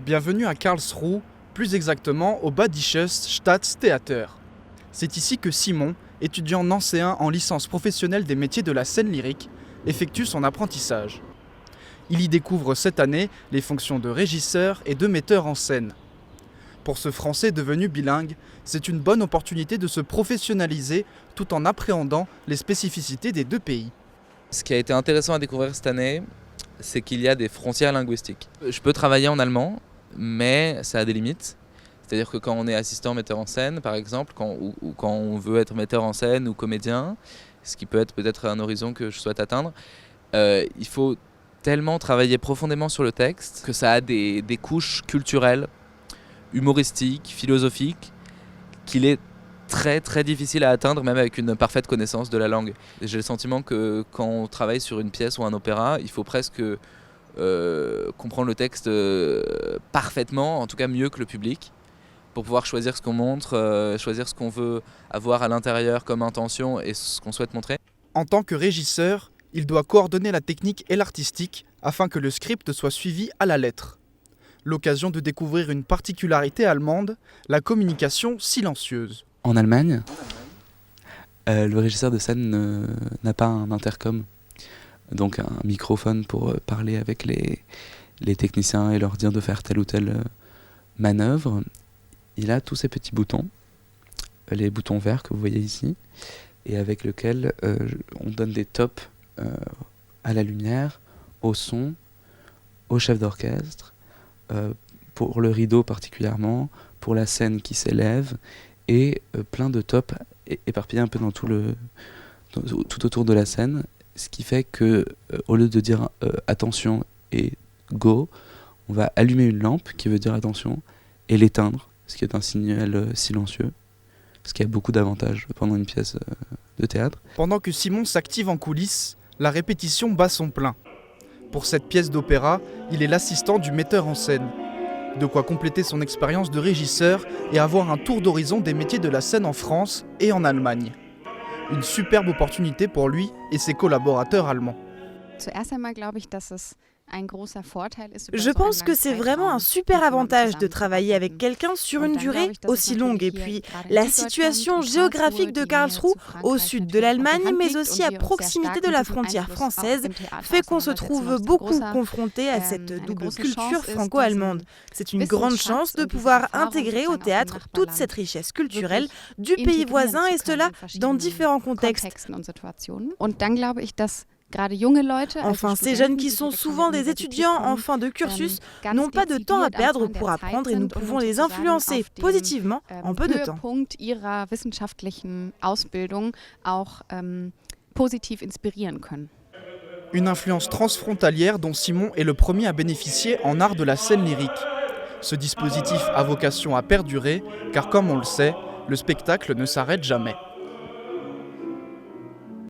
Bienvenue à Karlsruhe, plus exactement au Badisches Staatstheater. C'est ici que Simon, étudiant nancéen en licence professionnelle des métiers de la scène lyrique, effectue son apprentissage. Il y découvre cette année les fonctions de régisseur et de metteur en scène. Pour ce Français devenu bilingue, c'est une bonne opportunité de se professionnaliser tout en appréhendant les spécificités des deux pays. Ce qui a été intéressant à découvrir cette année, c'est qu'il y a des frontières linguistiques. Je peux travailler en allemand, mais ça a des limites. C'est-à-dire que quand on est assistant metteur en scène, par exemple, ou quand on veut être metteur en scène ou comédien, ce qui peut être peut-être un horizon que je souhaite atteindre, il faut tellement travailler profondément sur le texte que ça a des couches culturelles, humoristiques, philosophiques, qu'il est très très difficile à atteindre même avec une parfaite connaissance de la langue. J'ai le sentiment que quand on travaille sur une pièce ou un opéra, il faut presque comprendre le texte parfaitement, en tout cas mieux que le public, pour pouvoir choisir ce qu'on montre, choisir ce qu'on veut avoir à l'intérieur comme intention et ce qu'on souhaite montrer. En tant que régisseur, il doit coordonner la technique et l'artistique afin que le script soit suivi à la lettre. L'occasion de découvrir une particularité allemande, la communication silencieuse. En Allemagne, le régisseur de scène n'a pas un intercom, donc un microphone pour parler avec les techniciens et leur dire de faire telle ou telle manœuvre. Il a tous ces petits boutons, les boutons verts que vous voyez ici, et avec lesquels on donne des tops à la lumière, au son, au chef d'orchestre, pour le rideau particulièrement, pour la scène qui s'élève, et plein de tops éparpillés un peu dans tout autour de la scène, ce qui fait que au lieu de dire attention et go, on va allumer une lampe qui veut dire attention et l'éteindre, ce qui est un signal silencieux, ce qui a beaucoup d'avantages pendant une pièce de théâtre. Pendant que Simon s'active en coulisses, la répétition bat son plein. Pour cette pièce d'opéra, il est l'assistant du metteur en scène. De quoi compléter son expérience de régisseur et avoir un tour d'horizon des métiers de la scène en France et en Allemagne. Une superbe opportunité pour lui et ses collaborateurs allemands. Je pense que c'est vraiment un super avantage de travailler avec quelqu'un sur une durée aussi longue. Et puis, la situation géographique de Karlsruhe, au sud de l'Allemagne, mais aussi à proximité de la frontière française, fait qu'on se trouve beaucoup confronté à cette double culture franco-allemande. C'est une grande chance de pouvoir intégrer au théâtre toute cette richesse culturelle du pays voisin, et cela dans différents contextes. Enfin, ces jeunes qui sont souvent des étudiants en fin de cursus n'ont pas de temps à perdre pour apprendre et nous pouvons les influencer positivement en peu de temps. Une influence transfrontalière dont Simon est le premier à bénéficier en art de la scène lyrique. Ce dispositif a vocation à perdurer car comme on le sait, le spectacle ne s'arrête jamais.